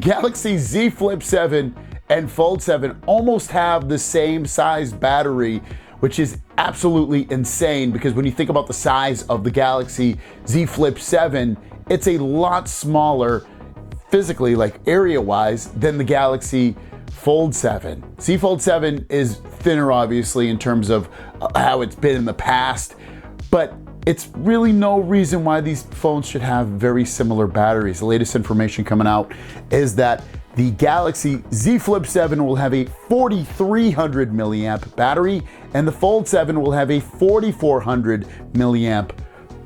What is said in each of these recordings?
Galaxy Z Flip 7 and Fold 7 almost have the same size battery, which is absolutely insane because when you think about the size of the Galaxy Z Flip 7, it's a lot smaller physically, like area-wise, than the Galaxy Fold 7. Z Fold 7 is thinner, obviously, in terms of how it's been in the past, but it's really no reason why these phones should have very similar batteries. The latest information coming out is that the Galaxy Z Flip 7 will have a 4,300 milliamp battery, and the Fold 7 will have a 4,400 milliamp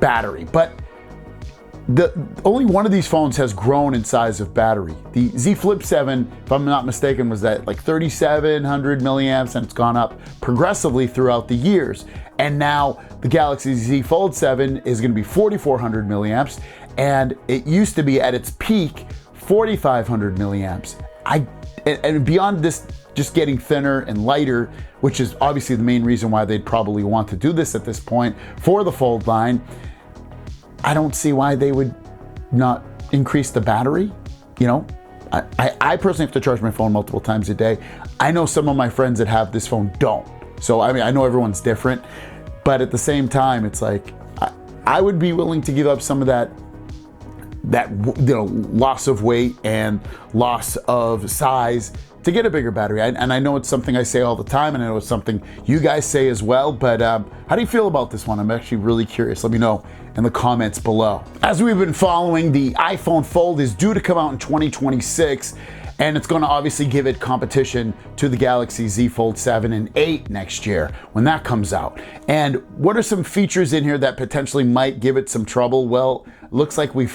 battery. But only one of these phones has grown in size of battery. The Z Flip 7, if I'm not mistaken, was at like 3,700 milliamps, and it's gone up progressively throughout the years. And now the Galaxy Z Fold 7 is going to be 4,400 milliamps, and it used to be at its peak 4,500 milliamps. And beyond this just getting thinner and lighter, which is obviously the main reason why they'd probably want to do this at this point for the Fold line, I don't see why they would not increase the battery. You know, I personally have to charge my phone multiple times a day. I know some of my friends that have this phone don't. So, I mean, I know everyone's different, but at the same time, it's like, I would be willing to give up some of that loss of weight and loss of size to get a bigger battery. And I know it's something I say all the time, and I know it's something you guys say as well, but how do you feel about this one? I'm actually really curious. Let me know in the comments below. As we've been following, the iPhone Fold is due to come out in 2026, and it's gonna obviously give it competition to the Galaxy Z Fold 7 and 8 next year when that comes out. And what are some features in here that potentially might give it some trouble? Well, looks like we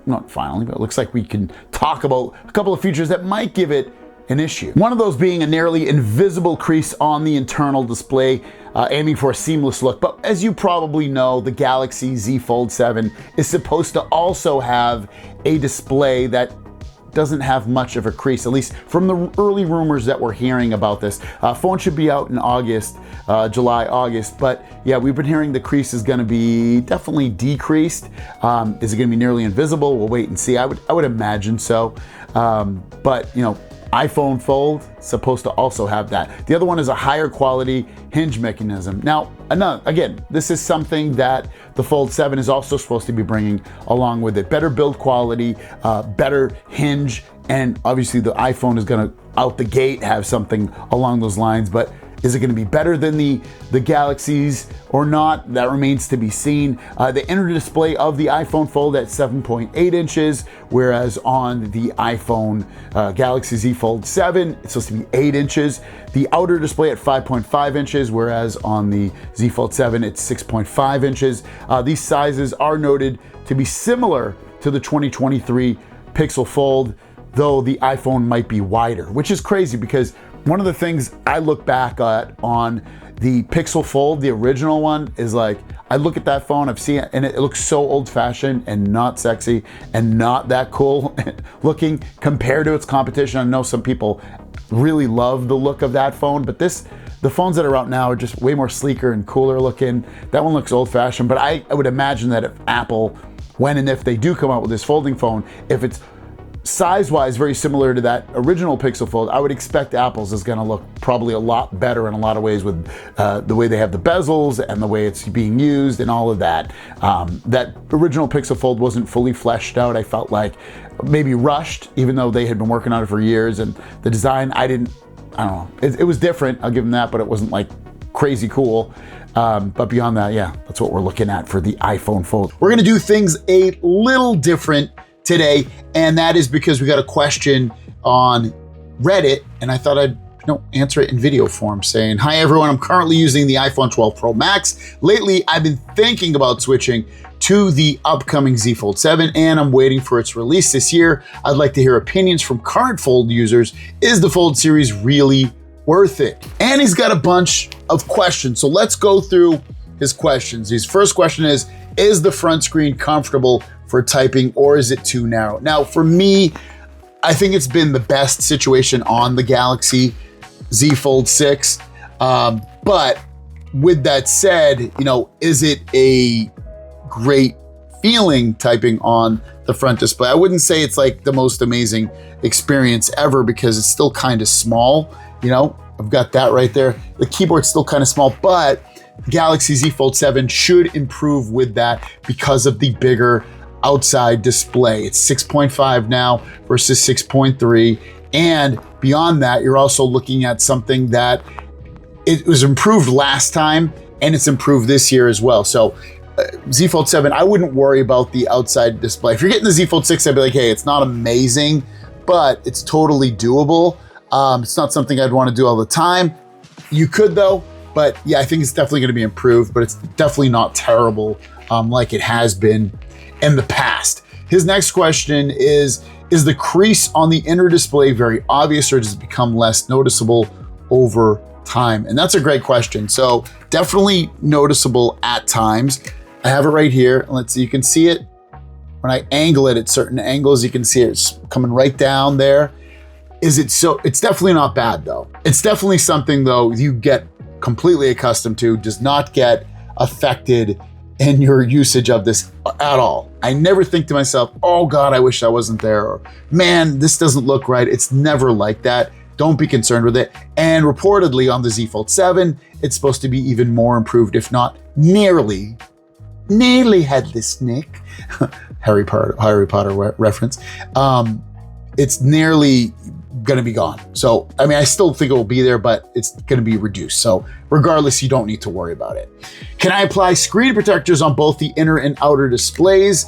not finally, but it looks like we can talk about a couple of features that might give it an issue. One of those being a nearly invisible crease on the internal display, aiming for a seamless look. But as you probably know, the Galaxy Z Fold 7 is supposed to also have a display that doesn't have much of a crease, at least from the early rumors that we're hearing about this. Phone should be out in August, July, August, but yeah, we've been hearing the crease is gonna be definitely decreased. Is it gonna be nearly invisible? We'll wait and see. I would imagine so, but you know, iPhone Fold supposed to also have that. The other one is a higher quality hinge mechanism. Now, again, this is something that the Fold 7 is also supposed to be bringing along with it. Better build quality, better hinge, and obviously the iPhone is gonna out the gate have something along those lines, but is it gonna be better than the Galaxies or not? That remains to be seen. The inner display of the iPhone Fold at 7.8 inches, whereas on the iPhone Galaxy Z Fold 7, it's supposed to be 8 inches. The outer display at 5.5 inches, whereas on the Z Fold 7, it's 6.5 inches. These sizes are noted to be similar to the 2023 Pixel Fold, though the iPhone might be wider, which is crazy because one of the things I look back at on the Pixel Fold, the original one, is like, I look at that phone, I've seen it, and it looks so old-fashioned and not sexy and not that cool looking compared to its competition. I know some people really love the look of that phone, but the phones that are out now are just way more sleeker and cooler looking. That one looks old-fashioned, but I would imagine that if Apple, when and if they do come out with this folding phone, if it's size-wise very similar to that original Pixel Fold, I would expect Apple's is gonna look probably a lot better in a lot of ways with the way they have the bezels and the way it's being used and all of that. That original Pixel Fold wasn't fully fleshed out. I felt like maybe rushed, even though they had been working on it for years, and the design, I don't know. It was different, I'll give them that, but it wasn't like crazy cool. But beyond that, yeah, that's what we're looking at for the iPhone Fold. We're gonna do things a little different today, and that is because we got a question on Reddit, and I thought I'd answer it in video form, saying, "Hi everyone, I'm currently using the iPhone 12 Pro Max. Lately, I've been thinking about switching to the upcoming Z Fold 7, and I'm waiting for its release this year. I'd like to hear opinions from current Fold users. Is the Fold series really worth it?" And he's got a bunch of questions, so let's go through his questions. His first question is the front screen comfortable for typing, or is it too narrow? Now, for me, I think it's been the best situation on the Galaxy Z Fold 6. But with that said, is it a great feeling typing on the front display. I wouldn't say it's like the most amazing experience ever because it's still kind of small. You know, I've got that right there. The keyboard's still kind of small, but Galaxy Z Fold 7 should improve with that because of the bigger outside display. It's 6.5 now versus 6.3. And beyond that, you're also looking at something that it was improved last time and it's improved this year as well. So Z Fold 7, I wouldn't worry about the outside display. If you're getting the Z Fold 6, I'd be like, hey, it's not amazing, but it's totally doable. It's not something I'd want to do all the time. You could though, but yeah, I think it's definitely going to be improved, but it's definitely not terrible like it has been in the past. His next question is the crease on the inner display very obvious or does it become less noticeable over time? And that's a great question. So definitely noticeable at times. I have it right here. Let's see, you can see it. When I angle it at certain angles, you can see it's coming right down there. It's definitely not bad though. It's definitely something though you get completely accustomed to, does not get affected in your usage of this at all. I never think to myself, oh God, I wish I wasn't there, or man, this doesn't look right. It's never like that. Don't be concerned with it. And reportedly on the Z Fold 7, it's supposed to be even more improved, if not nearly headless Nick. Harry Potter reference. It's nearly gonna be gone. So, I mean, I still think it will be there, but it's gonna be reduced. So regardless, you don't need to worry about it. Can I apply screen protectors on both the inner and outer displays?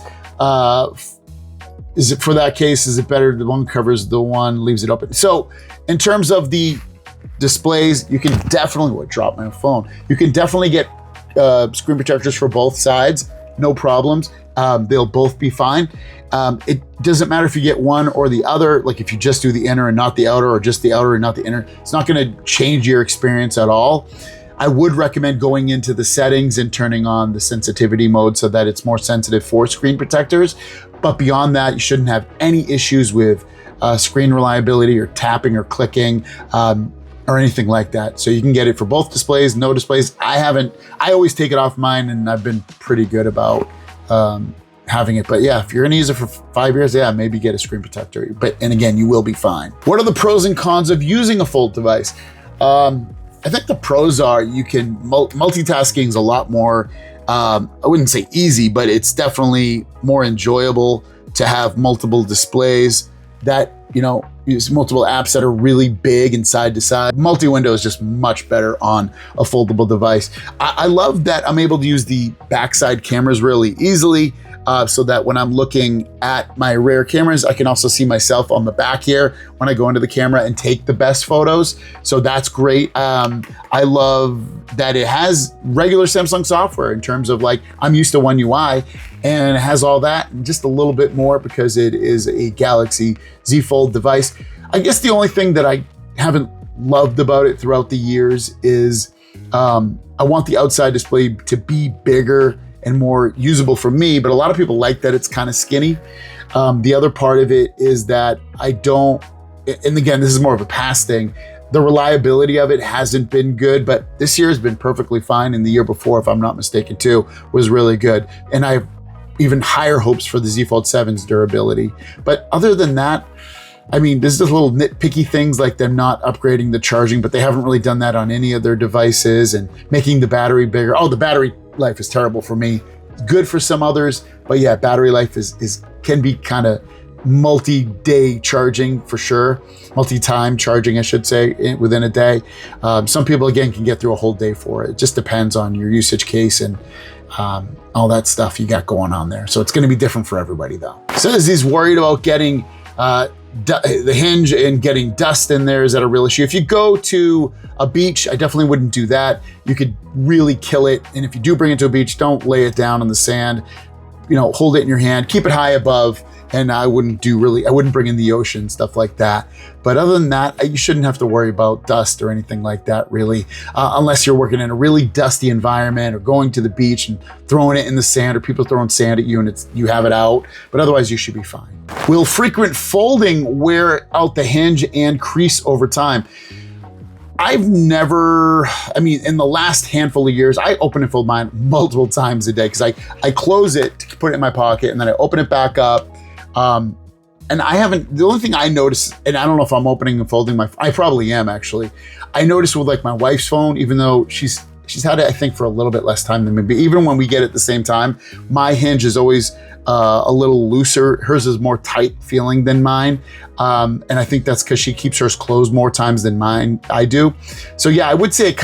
Is it for that case, is it better the one covers the one leaves it open? So in terms of the displays, you can definitely, drop my phone. You can definitely get screen protectors for both sides, no problems. They'll both be fine. It doesn't matter if you get one or the other, like if you just do the inner and not the outer, or just the outer and not the inner, it's not gonna change your experience at all. I would recommend going into the settings and turning on the sensitivity mode so that it's more sensitive for screen protectors. But beyond that, you shouldn't have any issues with screen reliability or tapping or clicking or anything like that. So you can get it for both displays, no displays. I always take it off mine and I've been pretty good about having it. But yeah, if you're gonna use it for 5 years, yeah, maybe get a screen protector. And again, you will be fine. What are the pros and cons of using a Fold device? I think the pros are you can, multitasking is a lot more, I wouldn't say easy, but it's definitely more enjoyable to have multiple displays that, you know, use multiple apps that are really big and side to side. Multi-window is just much better on a foldable device. I love that I'm able to use the backside cameras really easily, so that when I'm looking at my rear cameras, I can also see myself on the back here when I go into the camera and take the best photos. So that's great. I love that it has regular Samsung software in terms of like, I'm used to One UI and it has all that and just a little bit more because it is a Galaxy Z Fold device. I guess the only thing that I haven't loved about it throughout the years is I want the outside display to be bigger and more usable for me, but a lot of people like that it's kind of skinny. The other part of it is that I don't, and again, this is more of a past thing, the reliability of it hasn't been good, but this year has been perfectly fine. And the year before, if I'm not mistaken too, was really good. And I have even higher hopes for the Z Fold 7's durability. But other than that, I mean, there's just little nitpicky things like them not upgrading the charging, but they haven't really done that on any of their devices, and making the battery bigger. Oh, the battery life is terrible for me. Good for some others, but yeah, battery life can be kind of multi-day charging for sure. Multi-time charging, I should say, within a day. Some people, again, can get through a whole day for it. It just depends on your usage case and all that stuff you got going on there. So it's going to be different for everybody though. Says he's worried about getting the hinge and getting dust in there. Is that a real issue? If you go to a beach, I definitely wouldn't do that. You could really kill it. And if you do bring it to a beach, don't lay it down on the sand. You know, hold it in your hand, keep it high above. And I wouldn't bring in the ocean, stuff like that. But other than that, you shouldn't have to worry about dust or anything like that really, unless you're working in a really dusty environment or going to the beach and throwing it in the sand, or people throwing sand at you and you have it out. But otherwise you should be fine. Will frequent folding wear out the hinge and crease over time? I've never, I mean, in the last handful of years, I open and fold mine multiple times a day because I close it to put it in my pocket and then I open it back up. And I haven't, the only thing I notice, and I don't know if I'm opening and folding I probably am actually. I noticed with like my wife's phone, even though she's had it, I think, for a little bit less time than me, but even when we get it at the same time, my hinge is always a little looser. Hers is more tight feeling than mine. And I think that's because she keeps hers closed more times than I do. So yeah, I would say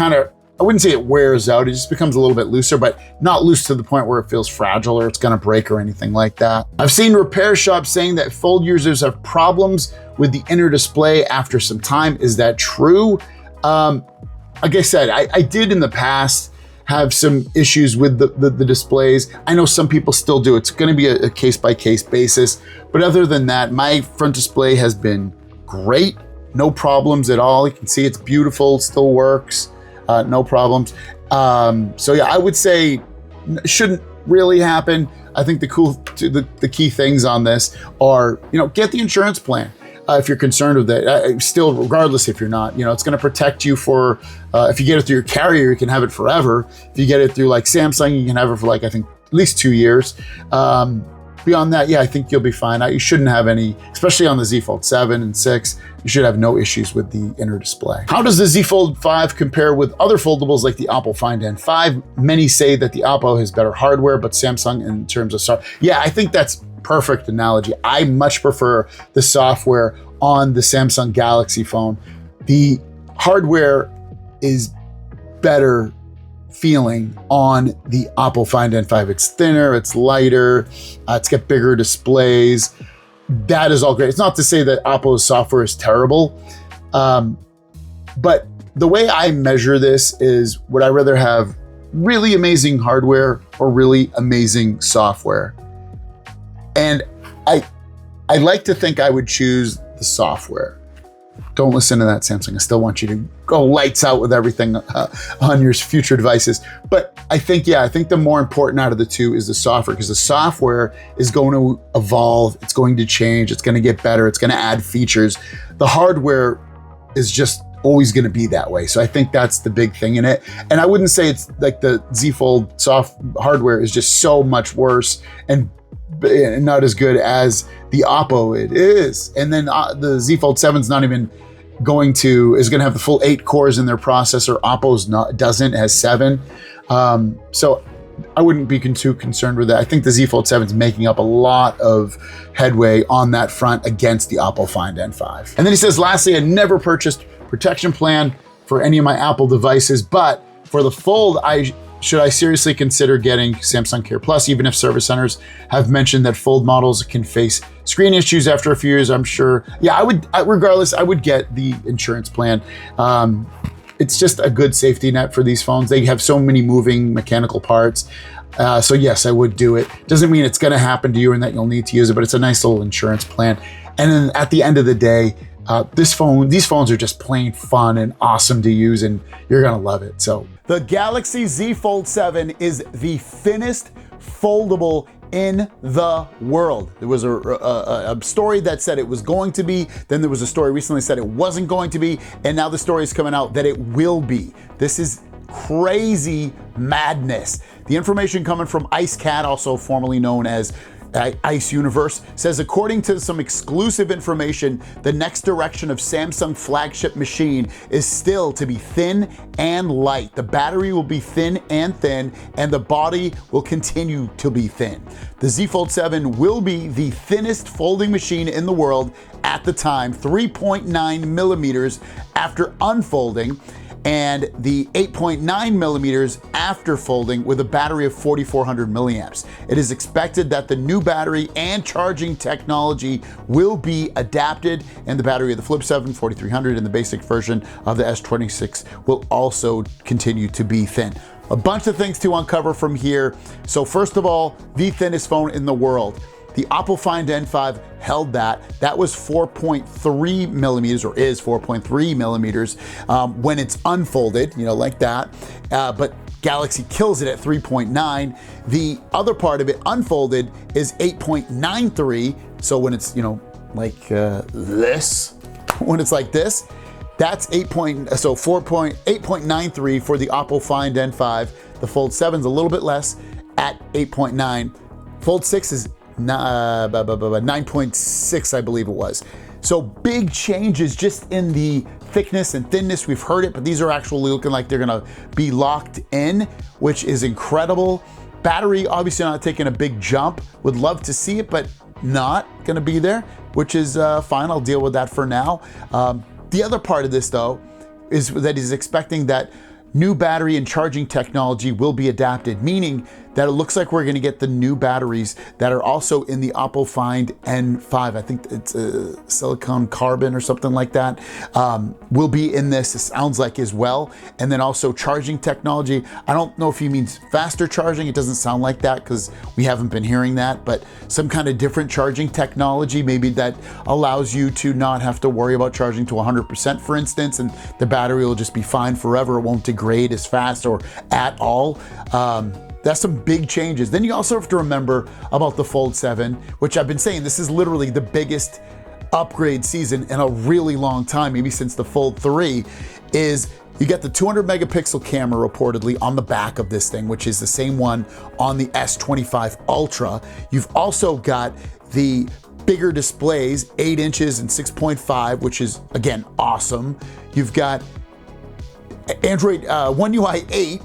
I wouldn't say it wears out. It just becomes a little bit looser, but not loose to the point where it feels fragile or it's gonna break or anything like that. I've seen repair shops saying that Fold users have problems with the inner display after some time. Is that true? Like I said, I did in the past have some issues with the displays. I know some people still do. It's gonna be a case-by-case basis. But other than that, my front display has been great. No problems at all. You can see it's beautiful, still works. No problems. So yeah, I would say shouldn't really happen. I think the key things on this are, get the insurance plan. If you're concerned with it, still, regardless if you're not, it's going to protect you for, if you get it through your carrier, you can have it forever. If you get it through like Samsung, you can have it for like, I think at least 2 years. Beyond that, yeah, I think you'll be fine. You shouldn't have any, especially on the Z Fold 7 and 6, you should have no issues with the inner display. How does the Z Fold 5 compare with other foldables like the Oppo Find N5? Many say that the Oppo has better hardware, but Samsung in terms of software. Yeah, I think that's perfect analogy. I much prefer the software on the Samsung Galaxy phone. The hardware is better feeling on the Oppo Find N5. It's thinner, it's lighter, it's got bigger displays. That is all great. It's not to say that Oppo's software is terrible, but the way I measure this is, would I rather have really amazing hardware or really amazing software? And I like to think I would choose the software. Don't listen to that, Samsung. I still want you to go lights out with everything on your future devices. But I think the more important out of the two is the software, because the software is going to evolve. It's going to change. It's going to get better. It's going to add features. The hardware is just always going to be that way. So I think that's the big thing in it. And I wouldn't say it's like the Z Fold hardware is just so much worse and not as good as the Oppo it is. And then the Z Fold 7 is not even is going to have the full 8 cores in their processor. Oppo's doesn't, it has 7. So I wouldn't be too concerned with that. I think the Z Fold 7 is making up a lot of headway on that front against the Oppo Find N5. And then he says, lastly, I never purchased protection plan for any of my Apple devices, but for the Fold, should I seriously consider getting Samsung Care Plus, even if service centers have mentioned that Fold models can face screen issues after a few years? I'm sure. Yeah, regardless, I would get the insurance plan. It's just a good safety net for these phones. They have so many moving mechanical parts. So yes, I would do it. Doesn't mean it's gonna happen to you and that you'll need to use it, but it's a nice little insurance plan. And then at the end of the day, these phones are just plain fun and awesome to use, and you're gonna love it. So the Galaxy Z Fold 7 is the thinnest foldable in the world. There was a story that said it was going to be, then there was a story recently that said it wasn't going to be, and now the story is coming out that it will be. This is crazy madness. The information coming from IceCat, also formerly known as Ice Universe, says according to some exclusive information, the next direction of Samsung flagship machine is still to be thin and light. The battery will be thin, and the body will continue to be thin. The Z Fold 7 will be the thinnest folding machine in the world at the time, 3.9 millimeters after unfolding, and the 8.9 millimeters after folding with a battery of 4,400 milliamps. It is expected that the new battery and charging technology will be adapted, and the battery of the Flip 7 4300 and the basic version of the S26 will also continue to be thin. A bunch of things to uncover from here. So first of all, the thinnest phone in the world. The Oppo Find N5 held that. That was 4.3 millimeters, or is 4.3 millimeters when it's unfolded, like that. But Galaxy kills it at 3.9. The other part of it unfolded is 8.93. So when it's, like this, when it's like this, That's 8.93 for the Oppo Find N5. The Fold 7 is a little bit less at 8.9. Fold 6 is 9.6, I believe it was. So big changes just in the thickness and thinness. We've heard it, but these are actually looking like they're gonna be locked in, which is incredible. Battery, obviously not taking a big jump. Would love to see it, but not gonna be there, which is fine. I'll deal with that for now. The other part of this though, is that he's expecting that new battery and charging technology will be adapted, meaning that it looks like we're gonna get the new batteries that are also in the Oppo Find N5. I think it's a silicon carbon or something like that, will be in this, it sounds like, as well. And then also charging technology. I don't know if he means faster charging. It doesn't sound like that because we haven't been hearing that, but some kind of different charging technology, maybe that allows you to not have to worry about charging to 100%, for instance, and the battery will just be fine forever. It won't degrade as fast or at all. That's some big changes. Then you also have to remember about the Fold 7, which I've been saying, this is literally the biggest upgrade season in a really long time, maybe since the Fold 3, is you get the 200 megapixel camera reportedly on the back of this thing, which is the same one on the S25 Ultra. You've also got the bigger displays, 8 inches and 6.5, which is, again, awesome. You've got Android One UI 8,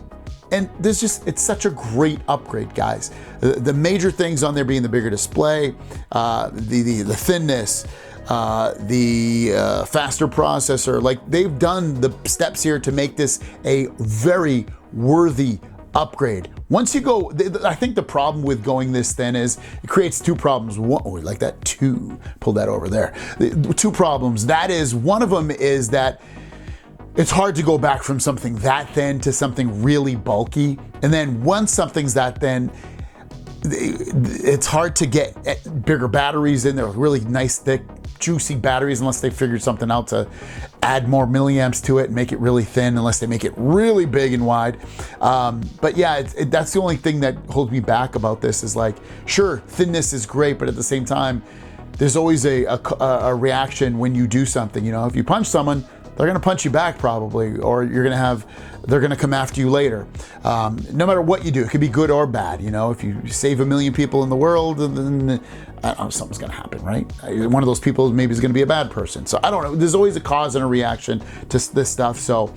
and there's just, it's such a great upgrade, guys. The major things on there being the bigger display, the thinness, the faster processor. Like, they've done the steps here to make this a very worthy upgrade. Once you go, I think the problem with going this thin is it creates two problems. One, oh, like that, pull that over there. The two problems. That is, one of them is that it's hard to go back from something that thin to something really bulky. And then once something's that thin, it's hard to get bigger batteries in there, really nice, thick, juicy batteries, unless they figured something out to add more milliamps to it and make it really thin, unless they make it really big and wide. But yeah, that's the only thing that holds me back about this is, like, sure, thinness is great, but at the same time, there's always a reaction when you do something. You know, if you punch someone, they're gonna punch you back probably, or they're gonna come after you later. No matter what you do, it could be good or bad. You know, if you save 1 million people in the world, then I don't know, something's gonna happen, right? One of those people maybe is gonna be a bad person. So I don't know, there's always a cause and a reaction to this stuff. So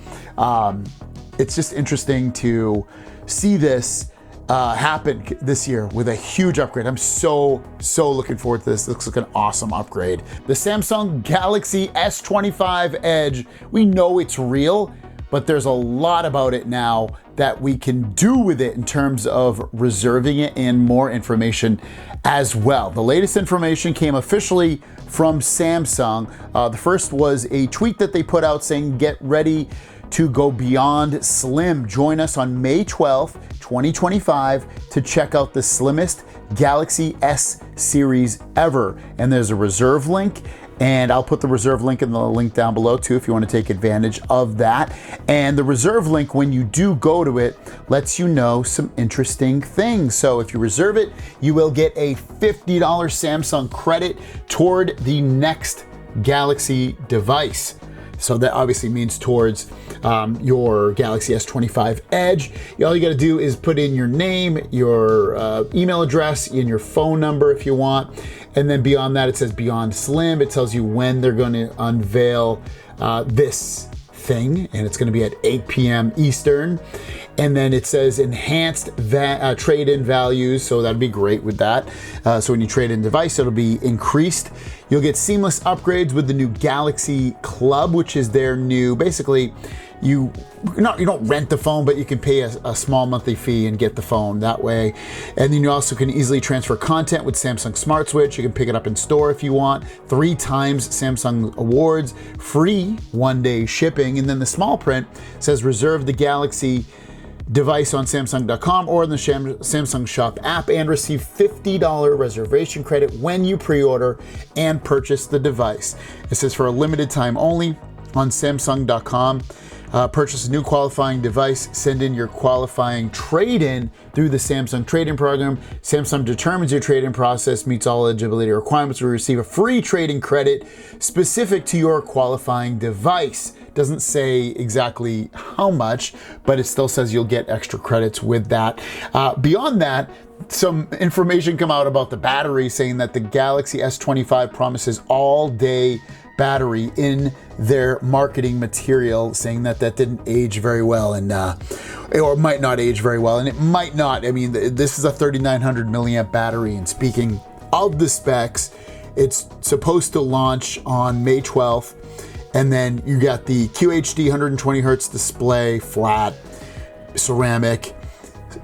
it's just interesting to see this happen this year with a huge upgrade. I'm so looking forward to this. It looks like an awesome upgrade. The Samsung Galaxy S25 Edge, we know it's real, but there's a lot about it now that we can do with it in terms of reserving it, and more information as well. The latest information came officially from Samsung. The first was a tweet that they put out saying, "Get ready to go beyond slim. Join us on May 12th, 2025 to check out the slimmest Galaxy S series ever." And there's a reserve link, and I'll put the reserve link in the link down below too if you want to take advantage of that. And the reserve link, when you do go to it, lets you know some interesting things. So if you reserve it, you will get a $50 Samsung credit toward the next Galaxy device. So that obviously means towards your Galaxy S25 Edge. All you gotta do is put in your name, your email address, and your phone number if you want. And then beyond that, it says Beyond Slim. It tells you when they're gonna unveil this thing, and it's gonna be at 8 p.m. Eastern. And then it says enhanced trade-in values, so that'd be great with that. So when you trade in device, it'll be increased. You'll get seamless upgrades with the new Galaxy Club, which is their new, basically, you don't rent the phone, but you can pay a small monthly fee and get the phone that way. And then you also can easily transfer content with Samsung Smart Switch. You can pick it up in store if you want. 3 times Samsung Awards, free 1-day shipping. And then the small print says reserve the Galaxy device on Samsung.com or in the Samsung Shop app and receive $50 reservation credit when you pre-order and purchase the device. It says for a limited time only on Samsung.com. Purchase a new qualifying device, send in your qualifying trade-in through the Samsung trade-in program. Samsung determines your trade-in process meets all eligibility requirements. You will receive a free trade-in credit specific to your qualifying device. Doesn't say exactly how much, but it still says you'll get extra credits with that. Beyond that, some information come out about the battery, saying that the Galaxy S25 promises all-day battery in their marketing material, saying that that didn't age very well, and or might not age very well, and it might not. I mean, this is a 3900 milliamp battery, and speaking of the specs, it's supposed to launch on May 12th, and then you got the QHD 120 hertz display, flat, ceramic,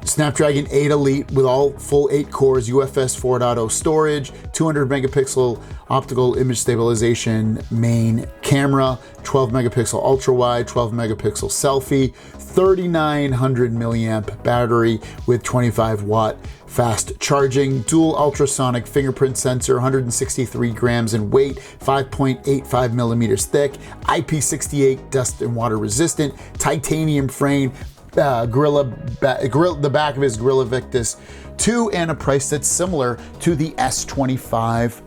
Snapdragon 8 Elite with all full 8 cores, UFS 4.0 storage, 200 megapixel optical image stabilization main camera, 12 megapixel ultra wide, 12 megapixel selfie, 3900 milliamp battery with 25 watt fast charging, dual ultrasonic fingerprint sensor, 163 grams in weight, 5.85 millimeters thick, IP68 dust and water resistant, titanium frame, the back of his Gorilla Victus 2, and a price that's similar to the S25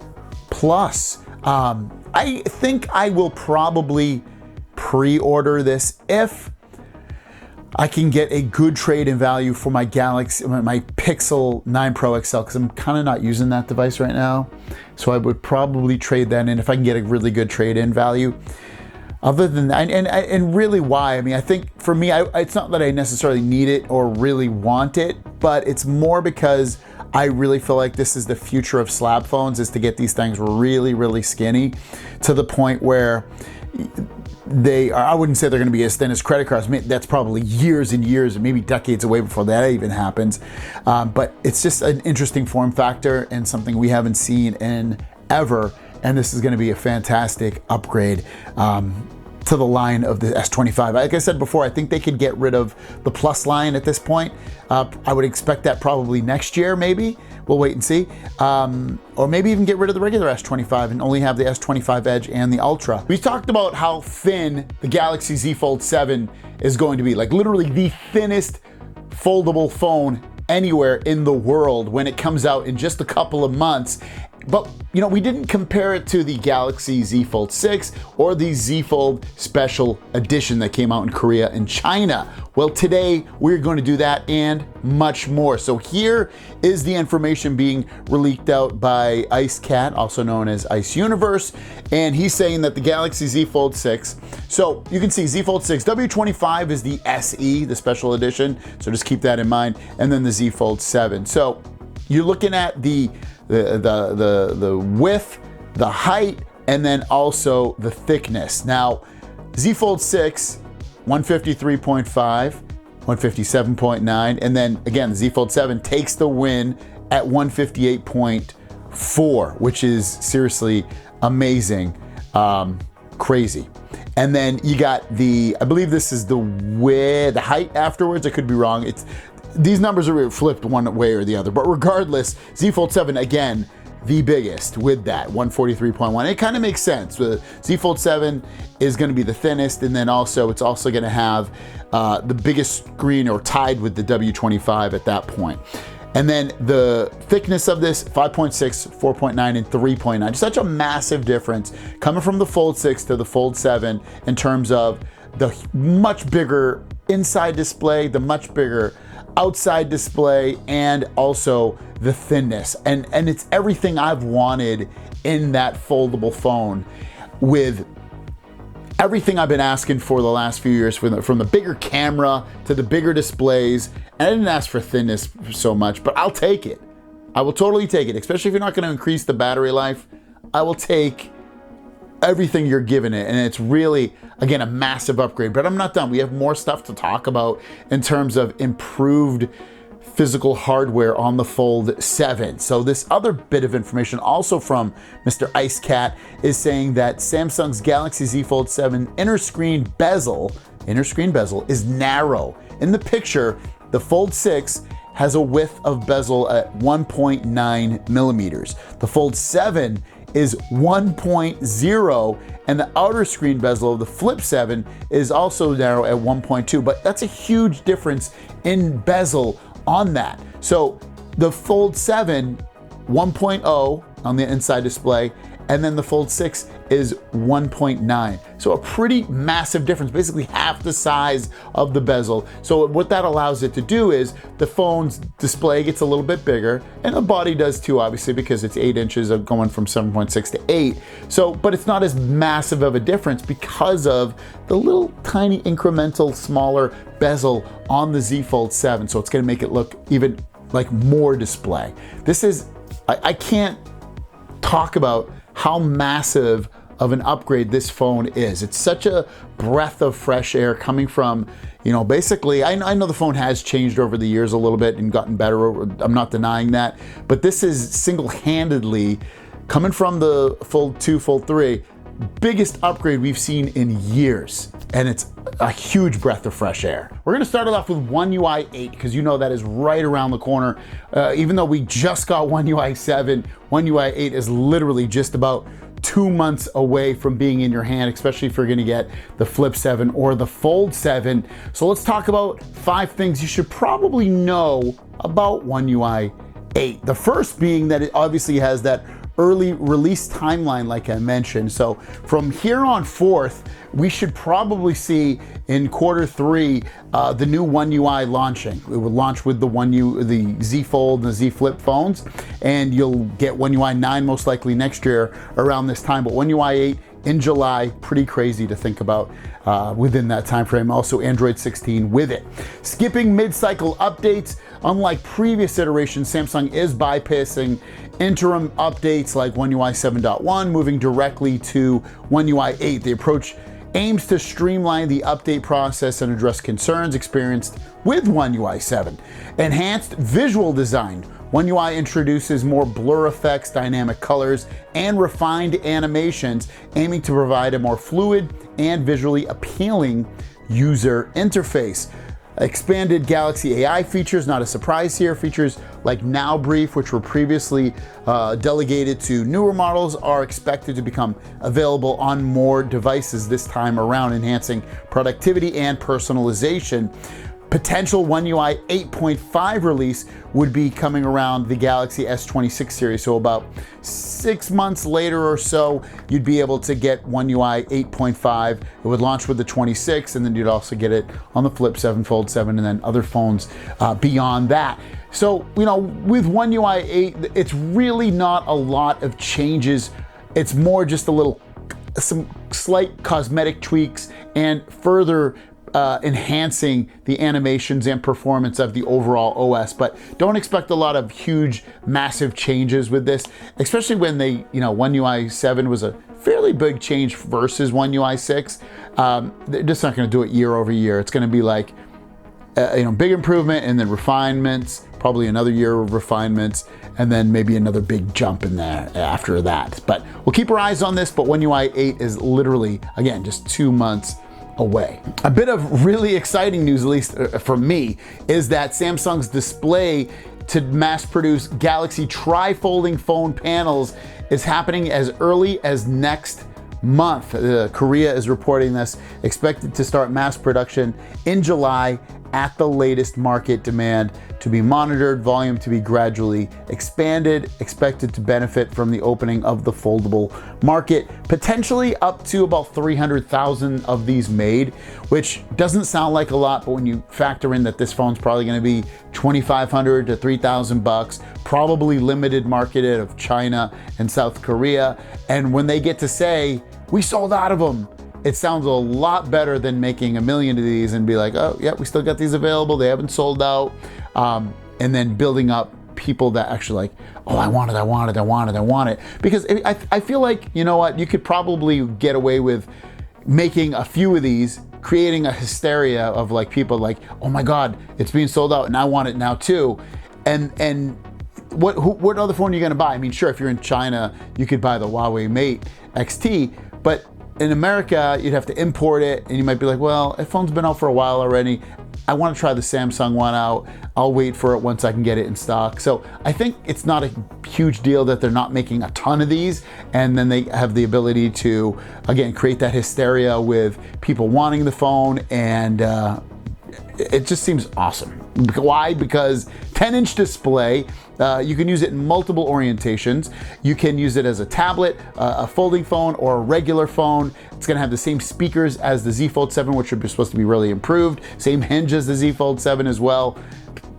Plus. I think I will probably pre-order this if I can get a good trade-in value for my Galaxy, my Pixel 9 Pro XL, because I'm kind of not using that device right now. So I would probably trade that in if I can get a really good trade-in value. Other than that, and really why? I mean, I think for me, it's not that I necessarily need it or really want it, but it's more because I really feel like this is the future of slab phones, is to get these things really, really skinny to the point where they are, I wouldn't say they're going to be as thin as credit cards. I mean, that's probably years and years and maybe decades away before that even happens. But it's just an interesting form factor and something we haven't seen in ever. And this is going to be a fantastic upgrade to the line of the S25. Like I said before, I think they could get rid of the Plus line at this point. I would expect that probably next year, maybe. We'll wait and see. Or maybe even get rid of the regular S25 and only have the S25 Edge and the Ultra. We talked about how thin the Galaxy Z Fold 7 is going to be, like literally the thinnest foldable phone anywhere in the world when it comes out in just a couple of months. But, you know, we didn't compare it to the Galaxy Z Fold 6 or the Z Fold Special Edition that came out in Korea and China. Well, today we're going to do that and much more. So here is the information being leaked out by IceCat, also known as Ice Universe, and he's saying that the Galaxy Z Fold 6, so you can see Z Fold 6, W25 is the SE, the Special Edition, so just keep that in mind, and then the Z Fold 7. So you're looking at the width, the height, and then also the thickness. Now, Z Fold 6, 153.5, 157.9, and then again, the Z Fold 7 takes the win at 158.4, which is seriously amazing, crazy. And then you got the, I believe this is the width, the height afterwards. I could be wrong. These numbers are flipped one way or the other, but regardless, Z Fold 7, again, the biggest with that, 143.1. It kind of makes sense. The Z Fold 7 is going to be the thinnest, and then also it's also going to have the biggest screen, or tied with the W25 at that point. And then the thickness of this, 5.6, 4.9, and 3.9. Such a massive difference coming from the Fold 6 to the Fold 7 in terms of the much bigger inside display, the much bigger outside display, and also the thinness. And it's everything I've wanted in that foldable phone, with everything I've been asking for the last few years, from the bigger camera to the bigger displays. And I didn't ask for thinness so much, but I'll take it. I will totally take it, especially if you're not going to increase the battery life. I will take everything you're giving it, and it's really, again, a massive upgrade. But I'm not done. We have more stuff to talk about in terms of improved physical hardware on the Fold 7. So this other bit of information also from Mr. IceCat is saying that Samsung's Galaxy Z Fold 7 inner screen bezel is narrow. In the picture, the Fold 6 has a width of bezel at 1.9 millimeters. The Fold 7 is 1.0, and the outer screen bezel of the Flip 7 is also narrow at 1.2, but that's a huge difference in bezel on that. So the Fold 7, 1.0 on the inside display, and then the Fold 6 is 1.9. So a pretty massive difference, basically half the size of the bezel. So what that allows it to do is the phone's display gets a little bit bigger, and the body does too, obviously, because it's 8 inches of going from 7.6 to 8. So, but it's not as massive of a difference because of the little tiny incremental smaller bezel on the Z Fold 7. So it's gonna make it look even like more display. This is, I can't talk about how massive of an upgrade this phone is. It's such a breath of fresh air coming from, you know, basically, I know the phone has changed over the years a little bit and gotten better, I'm not denying that, but this is single-handedly, coming from the Fold 2, Fold 3, biggest upgrade we've seen in years, and it's a huge breath of fresh air. We're gonna start it off with One UI 8, because you know that is right around the corner. Even though we just got One UI 7, One UI 8 is literally just about 2 months away from being in your hand, especially if you're gonna get the Flip 7 or the Fold 7. So let's talk about 5 things you should probably know about One UI 8. The first being that it obviously has that early release timeline, like I mentioned. So from here on forth, we should probably see in Q3 the new One UI launching. It will launch with the Z Fold and the Z Flip phones, and you'll get One UI 9 most likely next year around this time. But One UI 8 in July, pretty crazy to think about within that time frame. Also Android 16 with it. Skipping mid-cycle updates. Unlike previous iterations, Samsung is bypassing interim updates like One UI 7.1, moving directly to One UI 8. The approach aims to streamline the update process and address concerns experienced with One UI 7. Enhanced visual design. One UI introduces more blur effects, dynamic colors, and refined animations, aiming to provide a more fluid and visually appealing user interface. Expanded Galaxy AI features, not a surprise here. Features like Now Brief, which were previously delegated to newer models, are expected to become available on more devices this time around, enhancing productivity and personalization. Potential One UI 8.5 release would be coming around the Galaxy S26 series. So about 6 months later or so, you'd be able to get One UI 8.5. It would launch with the 26, and then you'd also get it on the Flip 7, Fold 7, and then other phones beyond that. So, you know, with One UI 8, it's really not a lot of changes. It's more just some slight cosmetic tweaks and further enhancing the animations and performance of the overall OS, but don't expect a lot of huge, massive changes with this, especially when they, you know, One UI 7 was a fairly big change versus One UI 6. They're just not going to do it year over year. It's going to be like, you know, big improvement and then refinements, probably another year of refinements, and then maybe another big jump in there after that. But we'll keep our eyes on this, but One UI 8 is literally, again, just 2 months away. A bit of really exciting news, at least for me, is that Samsung's display to mass produce Galaxy tri-folding phone panels is happening as early as next month. Korea is reporting this, expected to start mass production in July at the latest. Market demand to be monitored, volume to be gradually expanded, expected to benefit from the opening of the foldable market, potentially up to about 300,000 of these made, which doesn't sound like a lot, but when you factor in that this phone's probably going to be $2,500 to $3,000, probably limited marketed of China and South Korea, and when they get to say, we sold out of them, it sounds a lot better than making 1 million of these and be like, oh yeah, we still got these available, they haven't sold out, and then building up people that actually like, oh, I want it. Because I feel like, you know what, you could probably get away with making a few of these, creating a hysteria of like people like, oh my God, it's being sold out and I want it now too. And what other phone are you gonna buy? I mean, sure, if you're in China, you could buy the Huawei Mate XT, but in America, you'd have to import it, and you might be like, well, that phone's been out for a while already. I want to try the Samsung one out. I'll wait for it once I can get it in stock. So I think it's not a huge deal that they're not making a ton of these, and then they have the ability to, again, create that hysteria with people wanting the phone and it just seems awesome. Why? Because 10-inch display, you can use it in multiple orientations. You can use it as a tablet, a folding phone, or a regular phone. It's gonna have the same speakers as the Z Fold 7, which are supposed to be really improved. Same hinge as the Z Fold 7 as well.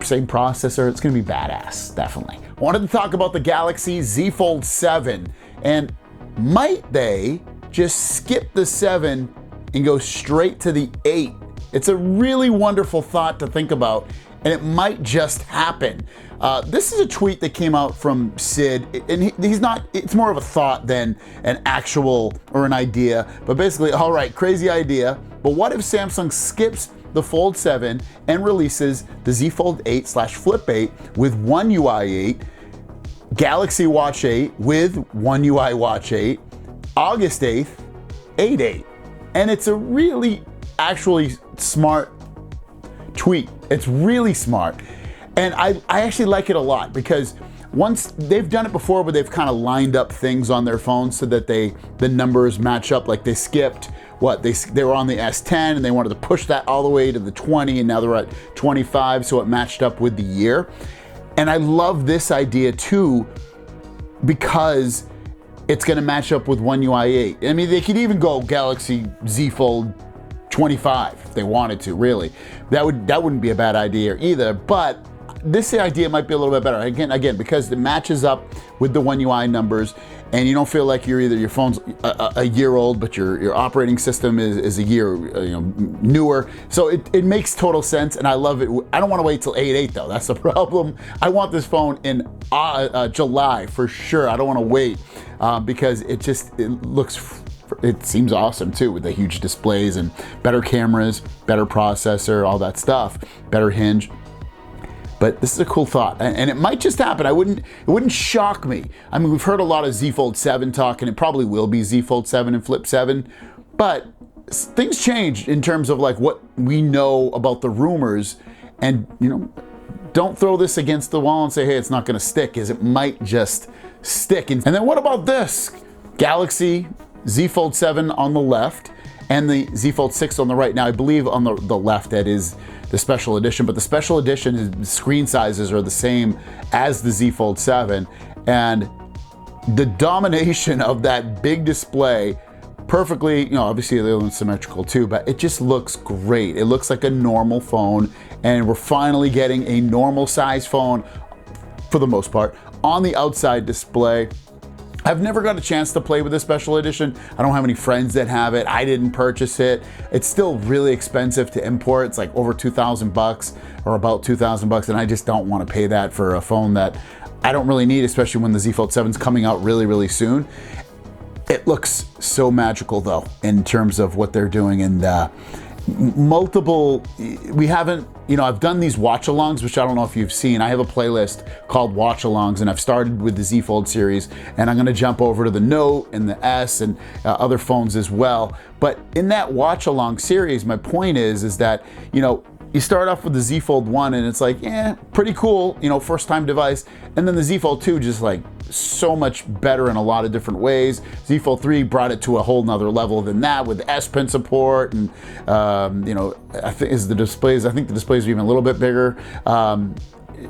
Same processor. It's gonna be badass, definitely. Wanted to talk about the Galaxy Z Fold 7, and might they just skip the 7 and go straight to the 8? It's a really wonderful thought to think about, and it might just happen. This is a tweet that came out from Sid, and he's not, it's more of a thought than an actual or an idea, but basically, all right, crazy idea, but what if Samsung skips the Fold 7 and releases the Z Fold 8/Flip 8 with One UI 8, Galaxy Watch 8 with One UI Watch 8, August 8th, 8/8. And it's a really actually smart tweet. It's really smart. And I actually like it a lot, because once they've done it before, but they've kind of lined up things on their phones so that the numbers match up. Like they skipped they were on the S10 and they wanted to push that all the way to the 20, and now they're at 25, so it matched up with the year. And I love this idea too, because it's gonna match up with One UI 8. I mean, they could even go Galaxy Z Fold 25 if they wanted to, really. That wouldn't be a bad idea either, but this idea might be a little bit better. Again, because it matches up with the One UI numbers, and you don't feel like your phone's a year old, but your operating system is a year newer. So it makes total sense, and I love it. I don't want to wait till 8/8 though. That's the problem. I want this phone in July for sure. I don't want to wait because it seems awesome too, with the huge displays and better cameras, better processor, all that stuff, better hinge. But this is a cool thought, and it might just happen. It wouldn't shock me. I mean, we've heard a lot of Z Fold 7 talk, and it probably will be Z Fold 7 and Flip 7, but things change in terms of like what we know about the rumors, and don't throw this against the wall and say, hey, it's not gonna stick, as it might just stick. And then what about this? Galaxy Z Fold 7 on the left, and the Z Fold 6 on the right. Now, I believe on the left that is the special edition, but the special edition screen sizes are the same as the Z Fold 7, and the domination of that big display, perfectly, obviously the other one's symmetrical too, but it just looks great. It looks like a normal phone, and we're finally getting a normal size phone, for the most part, on the outside display. I've never got a chance to play with this special edition. I don't have any friends that have it. I didn't purchase it. It's still really expensive to import. It's like over 2,000 bucks, or about 2,000 bucks, and I just don't want to pay that for a phone that I don't really need, especially when the Z Fold 7's coming out really, really soon. It looks so magical though, in terms of what they're doing, and I've done these watch alongs, which I don't know if you've seen. I have a playlist called Watch Alongs, and I've started with the Z Fold series, and I'm gonna jump over to the Note and the S and other phones as well. But in that watch along series, my point is that, you start off with the Z Fold 1 and it's like, yeah, pretty cool, first time device. And then the Z Fold 2 just like so much better in a lot of different ways. Z Fold 3 brought it to a whole nother level than that, with S Pen support, and I think the displays are even a little bit bigger.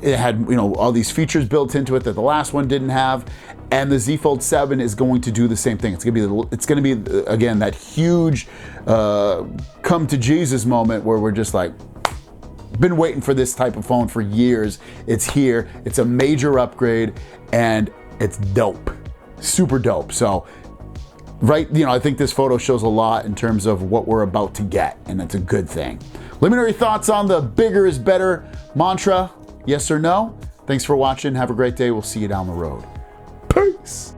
It had all these features built into it that the last one didn't have, and the Z Fold 7 is going to do the same thing. It's gonna be again that huge come to Jesus moment where we're just like, been waiting for this type of phone for years. It's here. It's a major upgrade, and it's dope, super dope. So I think this photo shows a lot in terms of what we're about to get, and that's a good thing. Let me know your thoughts on the bigger is better mantra. Yes or no? Thanks for watching. Have a great day. We'll see you down the road. Peace.